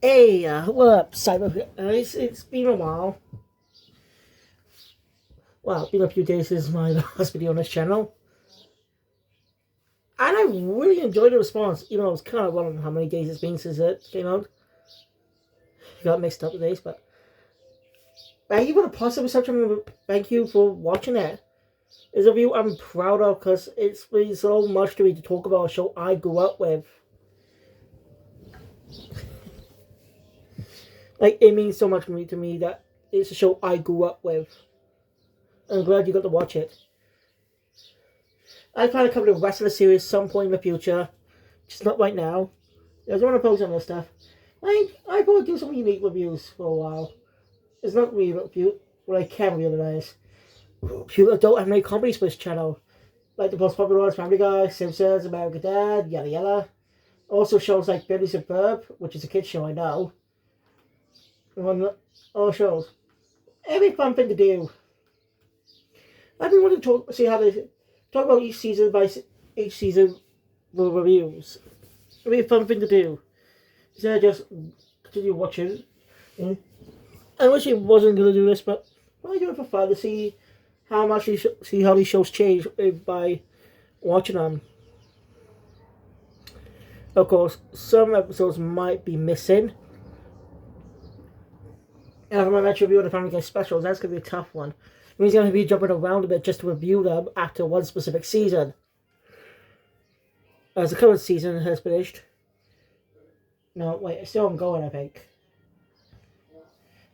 Hey, what up, Cyber? It's been a while. Well, it's been a few days since my last video on this channel. And I really enjoyed the response, even though I was kind of wondering how many days it's been since it came out. Got mixed up with days, but thank you for the positive reception. Thank you for watching it. It's a review I'm proud of because it's been so much to me to talk about a show I grew up with. Like, it means so much to me that it's a show I grew up with. I'm glad you got to watch it. I plan to cover the rest of the series some point in the future, just not right now. I don't want to post on this stuff. I will do some unique reviews for a while. It's not really what I can realize. Few adult anime comedies for this channel, like the most popular ones: Family Guy, Simpsons, American Dad, yada yada. Also shows like Billy and Burb, which is a kids show, I know. And all shows. Every fun thing to do. I've been wanting to see how they talk about each season by each season with reviews. It'll be a fun thing to do. Instead of just continue watching. I wish it wasn't going to do this, but I do it for fun to see how much see how these shows change by watching them. Of course, some episodes might be missing. And if I'm going to review the Family Guy specials, that's going to be a tough one. It means I'm going to be jumping around a bit just to review them after one specific season. As the current season has finished. No, wait, it's still ongoing, I think.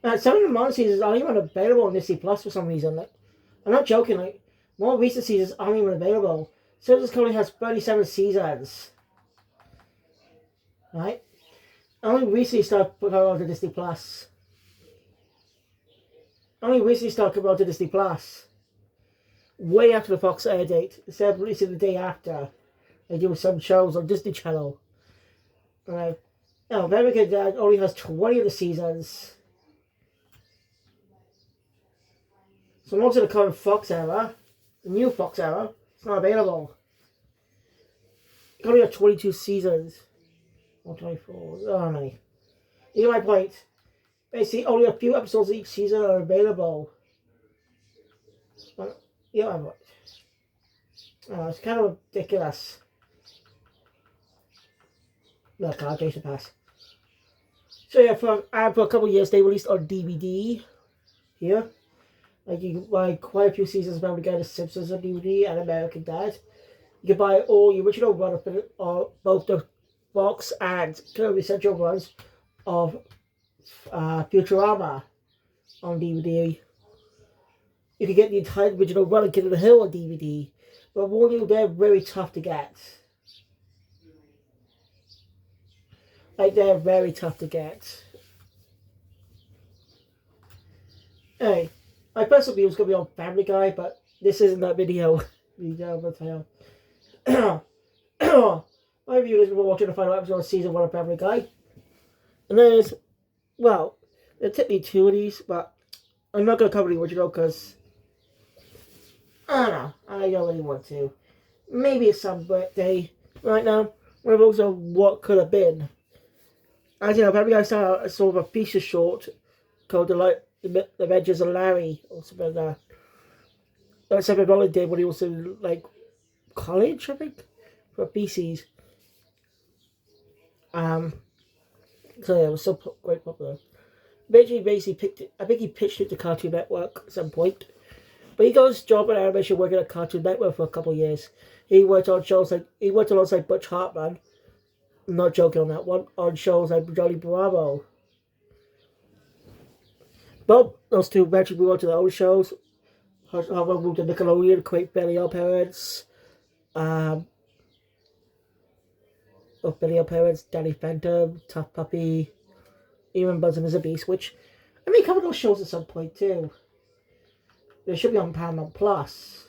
Some of the modern seasons aren't even available on Disney Plus for some reason. Like, I'm not joking, like, more recent seasons aren't even available. Simpsons currently has 37 seasons. Right? I only recently started putting out to Disney Plus. Way after the Fox air date. Instead of releasing the day after. They do some shows on Disney Channel. Right. Now, American Dad only has 20 of the seasons. So most of the current Fox era, the new Fox era, it's not available. It only has 22 seasons. Or 24. Oh, no. You get my point. Basically, only a few episodes each season are available. But, yeah, I'm right. It's kind of ridiculous. Look, I'll Jason Pass. So yeah, for a couple of years they released on DVD here. Like you can buy quite a few seasons of Family Guy, The Simpsons on DVD, and American Dad. You can buy all the original run of both the Fox and Kirby Central runs of Futurama on DVD. You can get the entire original run of King of the Hill on DVD. But warn you, they're very tough to get. Like, they're very tough to get. Anyway, my personal view is going to be on Family Guy, but this isn't that video. My view is we're watching the final episode of season 1 of Family Guy. And there's, well, there are technically 2 of these, but I'm not going to cover the original because I don't know. I don't really want to. Maybe it's some birthday right now. One of those of what could have been. As you know, Family Guy started out as sort of a feature short called The Adventures of Larry or something like that. That's something Roland did when he was in like college, I think, for BCs. So yeah, it was so quite popular. Basically picked it. I think he pitched it to Cartoon Network at some point. But he got his job in animation working at Cartoon Network for a couple of years. He worked alongside Butch Hartman. I'm not joking on that one. On shows like Johnny Bravo. But those two eventually moved on to their own shows. Hartman moved to Nickelodeon to create Billy Our Parents. Of Billy Our Parents, Danny Phantom, Tough Puppy, even Buzz and Mr. Beast, which I may cover those shows at some point too. They should be on Paramount Plus.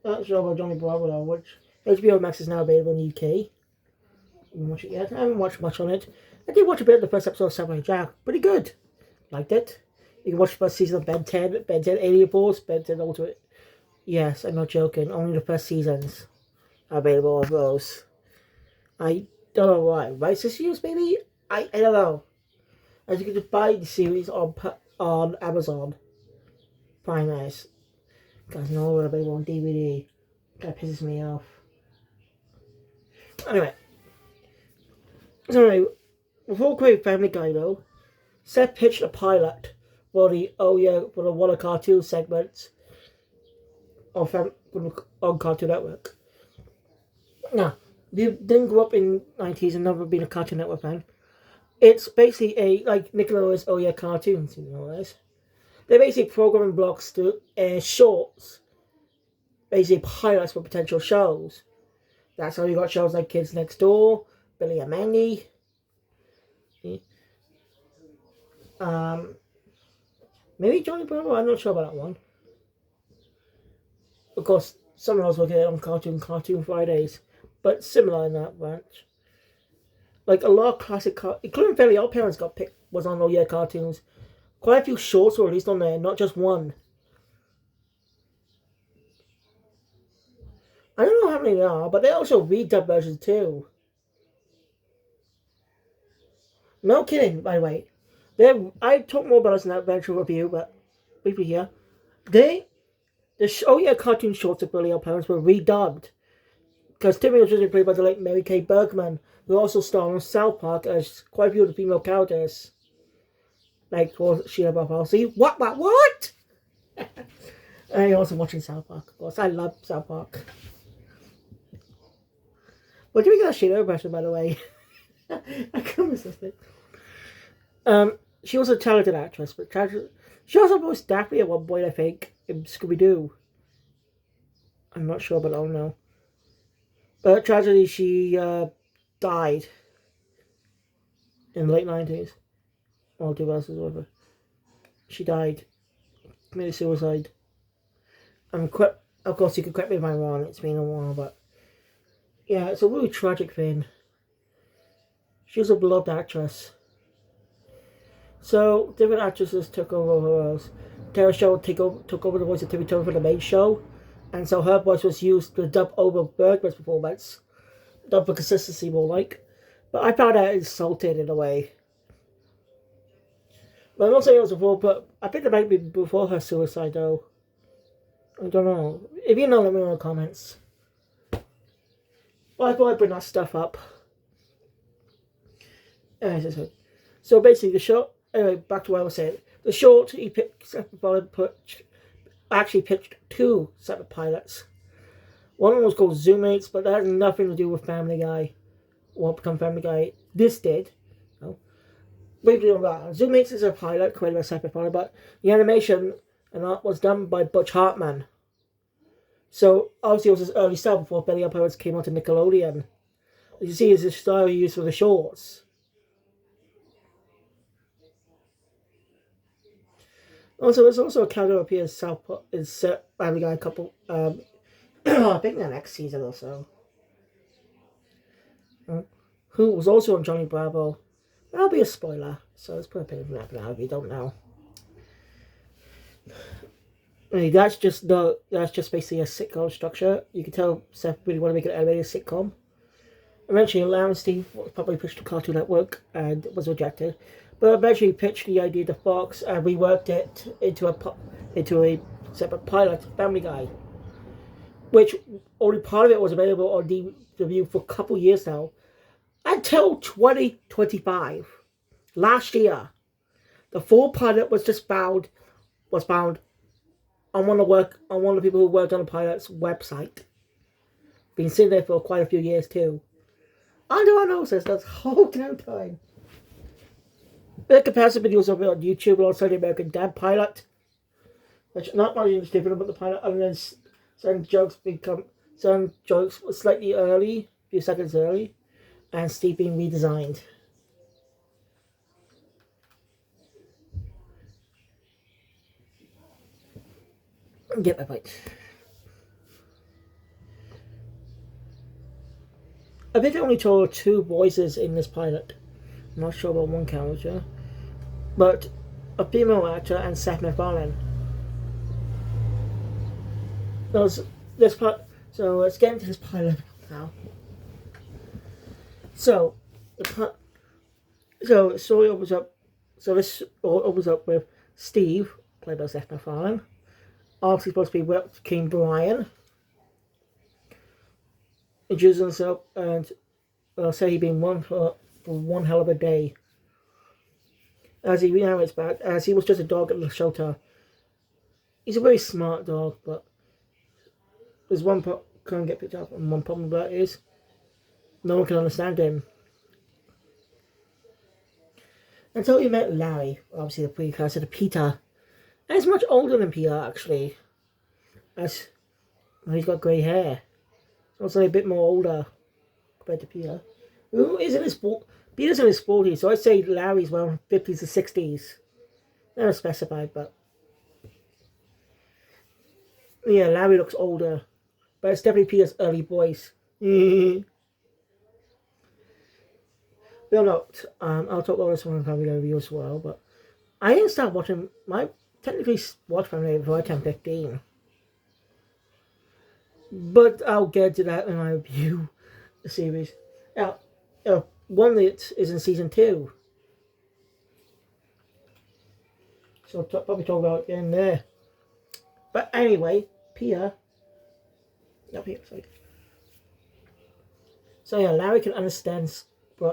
Not sure about Johnny Bravo though, which HBO Max is now available in the UK. I haven't watched it yet. I haven't watched much on it. I did watch a bit of the first episode of Samurai Jack. Pretty good. Liked it. You can watch the first season of Ben 10, Ben 10 Alien Force, Ben 10 Ultimate. Yes, I'm not joking. Only the first seasons. available of those. I don't know why. Rights issues, maybe? I don't know. As you can just buy the series on Amazon Prime Nice. Guys, no available on DVD. That pisses me off. Anyway. So before creating Family Guy though, Seth pitched a pilot for the one of cartoon segments on Cartoon Network. Now, if you didn't grow up in the 90s and never been a Cartoon Network fan, it's basically like Nickelodeon's cartoons, you know this. They're basically programming blocks to shorts, basically pilots for potential shows. That's how you got shows like Kids Next Door, Billy and Mandy. Maybe Johnny Bravo, I'm not sure about that one. Of course, someone else working on Cartoon Fridays, but similar in that branch. Like a lot of classic, including Fairly Odd Parents was on all cartoons. Quite a few shorts were released on there, not just one. I don't know how many there are, but they also redub versions too. No kidding, by the way. I talk more about this in that eventual review, but briefly here. The cartoon shorts of Fairly Odd Parents were redubbed. Because Timmy was originally played by the late Mary Kay Bergman, who also starred on South Park as quite a few of the female characters. Like Sheila Bafalsi. What? And you're also watching South Park, of course. I love South Park. What do we got a Sheila impression, by the way? I can't resist it. She was a talented actress, but she also voiced Daphne at one point, I think, in Scooby-Doo. I'm not sure, but I don't know. But tragedy, she died in the late 90s. Or 2000s, whatever. She died. Committed suicide. Of course, you can correct me if I'm wrong, it's been a while, but yeah, it's a really tragic thing. She was a beloved actress. So, different actresses took over her roles. Tara Shaw took over the voice of Timmy Turner for the main show, and so her voice was used to dub over Bergman's performance. Dub for consistency, more like. But I found that insulted in a way. But I'm not saying it was before, but I think it might be before her suicide, though. I don't know. If you know, let me know in the comments. Well, I thought I'd bring that stuff up. So basically, the short. Anyway, back to what I was saying. The short he pitched two separate pilots. One of them was called Zoomates, but that had nothing to do with Family Guy. What become Family Guy? This did. Briefly on that, Zoomates is a pilot created by separate pilot, but the animation and art was done by Butch Hartman. So obviously it was his early style before Fairly Odd Parents came onto Nickelodeon. As you see, is the style he used for the shorts. Also, there's also a cameo appears is Family Guy couple. I think the next season or so. Who was also on Johnny Bravo. That'll be a spoiler, so let's put a pin in that now if you don't know. That's just basically a sitcom structure. You can tell Seth really wanted to make an animated sitcom. Eventually, Larry Steve probably pushed to Cartoon Network and was rejected. But eventually pitched the idea to Fox and reworked it into a separate pilot, Family Guy. Which only part of it was available on DVD for a couple years now. Until 2025. Last year. The full pilot was found on one of the people who worked on the pilot's website. Been sitting there for quite a few years too. Under our noses, that's whole damn time. The comparison videos of it on YouTube alongside the American Dad pilot, which not much is different about the pilot, other than some jokes were slightly early, a few seconds early, and Steve being redesigned. Get my point. I think they only told 2 voices in this pilot. I'm not sure about one character, but a female actor and Seth MacFarlane. So let's get into this pilot. now. So, the story opens up. So this opens up with Steve, played by Seth MacFarlane. Obviously supposed to be King Brian. Introduces himself and say he'd been one for one hell of a day. As he narrates back, as he was just a dog at the shelter. He's a very smart dog, but there's one problem can't get picked up, and one problem about it is no one can understand him. Until he met Larry, obviously the precursor to Peter. And he's much older than Peter, actually. As he's got grey hair. Also a bit more older compared to Peter. Who is in his Peter's in his 40s, so I'd say Larry's around 50s to 60s. Never specified, but yeah, Larry looks older. But it's definitely Peter's early voice. Well, no, I'll talk about this one in the review as well, but I didn't start watching, I technically watched Family before I turned 15. But I'll get to that when I review the series. Now, one that is in season 2. So I'll probably talk about it in there. But anyway, Peter. Sorry. So yeah, Larry can understand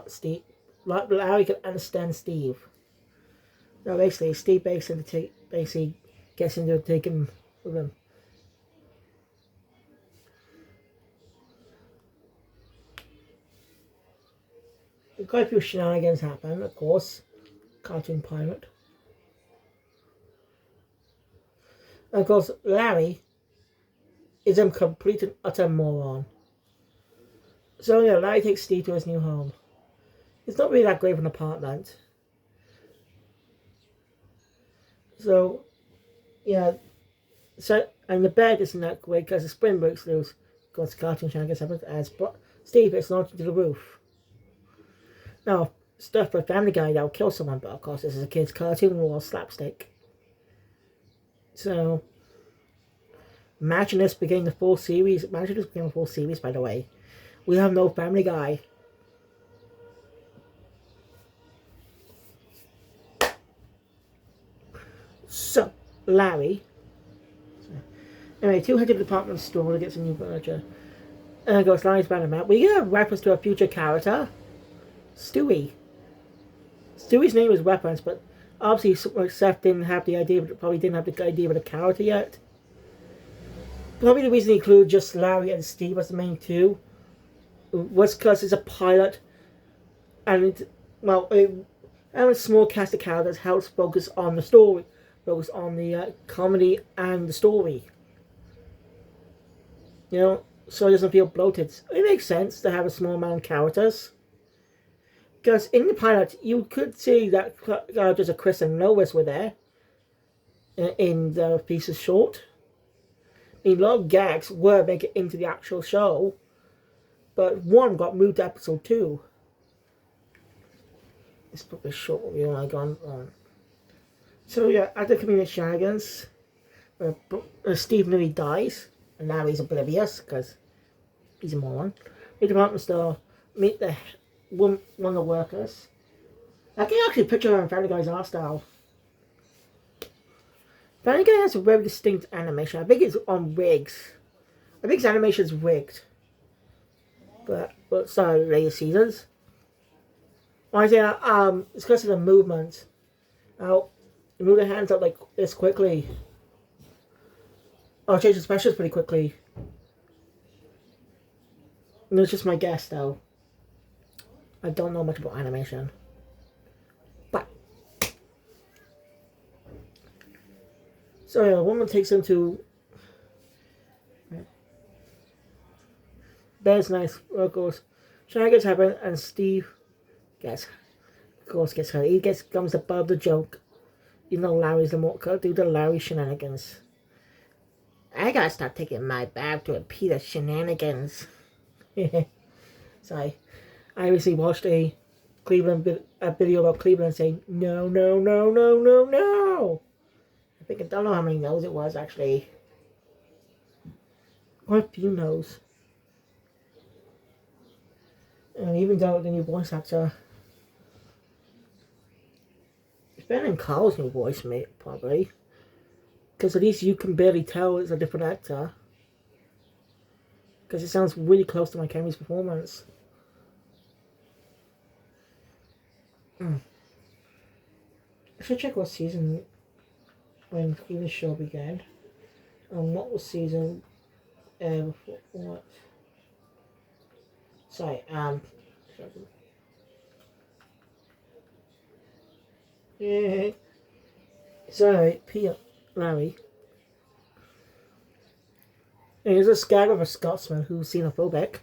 Steve. Larry can understand Steve. No, basically, Steve basically gets him to take him with him. Quite a few shenanigans happen, of course. Cartoon pilot. And of course, Larry is a complete and utter moron. So yeah, Larry takes Steve to his new home. It's not really that great of an apartment. So, yeah. So, and the bed isn't that great because the spring breaks loose. Because cartoon shenanigans happen as Steve is launched into the roof. Now, stuff for Family Guy that will kill someone, but of course this is a kid's cartoon or slapstick. So, imagine this beginning the full series. Imagine this beginning the full series, by the way. We have no Family Guy. So, Larry. Anyway, 200 department store to get some new furniture. And goes Larry's bad amount. We get a reference to a future character. Stewie. Stewie's name is referenced, but obviously Seth didn't have the idea, probably didn't have the idea of the character yet. Probably the reason he included just Larry and Steve as the main two was because it's a pilot, and and a small cast of characters helps focus on the story, focus on the comedy and the story. You know, so it doesn't feel bloated. It makes sense to have a small amount of characters. Because in the pilot, you could see that characters of Chris and Lois were there in the piece of short. I mean, a lot of gags were make it into the actual show, but one got moved to episode 2. This book is short review I gone on. So yeah, at the community shenanigans, Steve nearly dies, and now he's oblivious because he's a moron. The department store, meet one of the workers. I can actually picture her in Family Guy's art style. Family Guy has a very distinct animation. I think it's on rigs. I think his animation is rigged. But sorry, later seasons. I say it's because of the movement. Now, you move the hands up like this quickly. I'll change the specials pretty quickly. And it's just my guess though. I don't know much about animation. But so yeah, a woman takes him to bed's nice, of course. Shenanigans happen and Steve gets hurt. He comes above the joke. You know Larry's the more do the Larry shenanigans. I gotta start taking my bath to repeat the shenanigans. Sorry. I recently watched a video about Cleveland saying, no, no, no, no, no, no. I don't know how many no's it was, actually. Quite a few no's. And even though the new voice actor, it's better than Carl's new voice, mate, probably. Because at least you can barely tell it's a different actor. Because it sounds really close to my Cammy's performance. I should check what season when the show began. And what was season before what? Sorry, yeah. Sorry, Peter, Larry. He's a scab of a Scotsman who's xenophobic.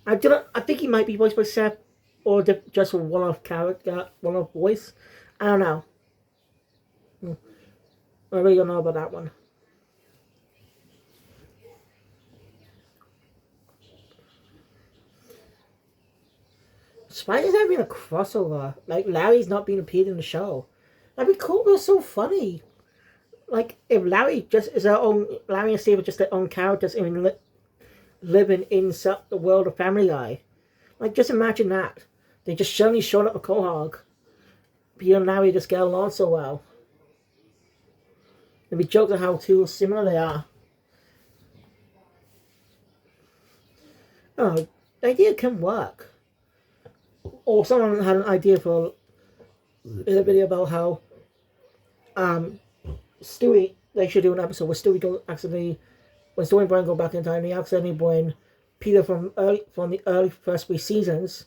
I think he might be voiced by Seth, or just a one-off character, one-off voice. I don't know. I really don't know about that one. Spider's not being a crossover. Like, Larry's not being appeared in the show. That'd be cool. It's so funny. Like, if Larry just is their own, Larry and Steve are just their own characters living in the world of Family Guy. Like, just imagine that. They just suddenly showed up with Quahog. Peter and Larry just get along so well. And we joked at how too similar they are. Oh, the idea can work. Or someone had an idea for a video about how Stewie, they should do an episode where Stewie when Stewie and Brian go back in time, they accidentally bring Peter from the early first 3 seasons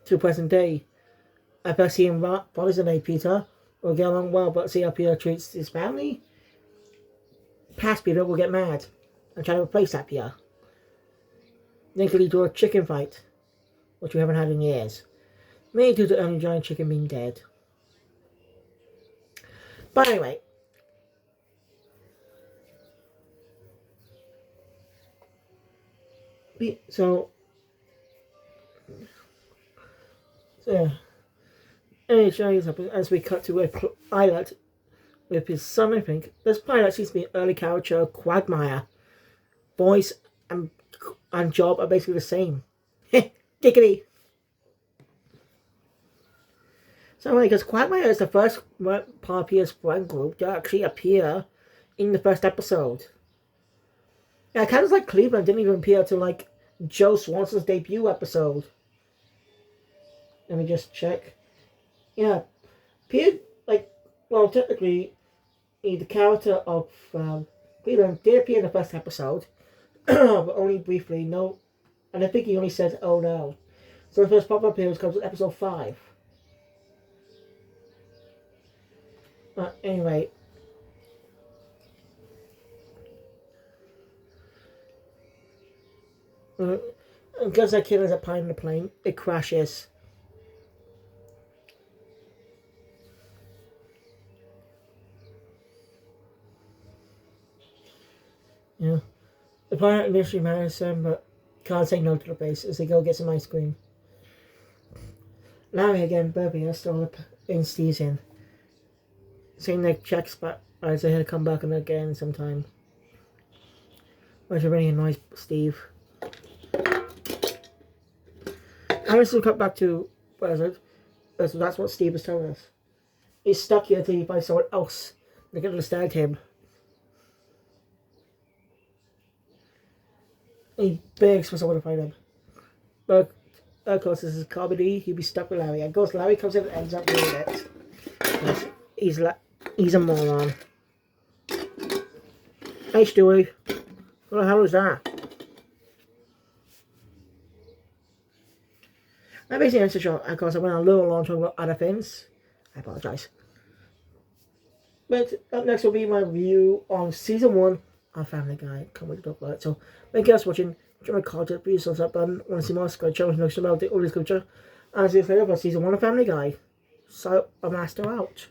to present day. I bet he and Father's Day Peter will get along well, but see how Peter treats his family. Past Peter will get mad and try to replace that Peter. Then could lead to a chicken fight, which we haven't had in years. Maybe due to the only giant chicken being dead. But anyway. So as we cut to a pilot with his son, I think. This pilot seems to be early character Quagmire. Voice and job are basically the same. Diggity. So anyway, because Quagmire is the first part of Peter's friend group to actually appear in the first episode. Yeah, kind of like Cleveland didn't even appear to like Joe Swanson's debut episode. Let me just check. Yeah, Peter, technically, the character of Cleveland did appear in the first episode, but only briefly. No, and I think he only said, "Oh no." So the first proper appearance comes in episode 5. Anyway. Because that kid is a pilot in the plane, it crashes. Yeah. The pilot initially marries him, but can't say no to the base as they go get some ice cream. Larry again, Bobby are still up in Steve's in. Saying their checks back as they had to come back in again sometime. Which really annoys Steve. I also cut back to present. So that's what Steve was telling us. He's stuck here until he finds someone else that can understand him. He begs for someone to find him. But of course this is comedy, he'd be stuck with Larry. And of course Larry comes in and ends up doing it. He's a moron. Hey Stewie. What the hell is that? I basically answered short, of course I went a little long talking about other things. I apologise. But up next will be my review on season 1 of Family Guy. Can't wait to talk about it. So thank you guys for watching. Join my content, please thumbs up button. Want to see more? Subscribe channel, notification about the oldest culture. And see you later for season 1 of Family Guy. So, a master out.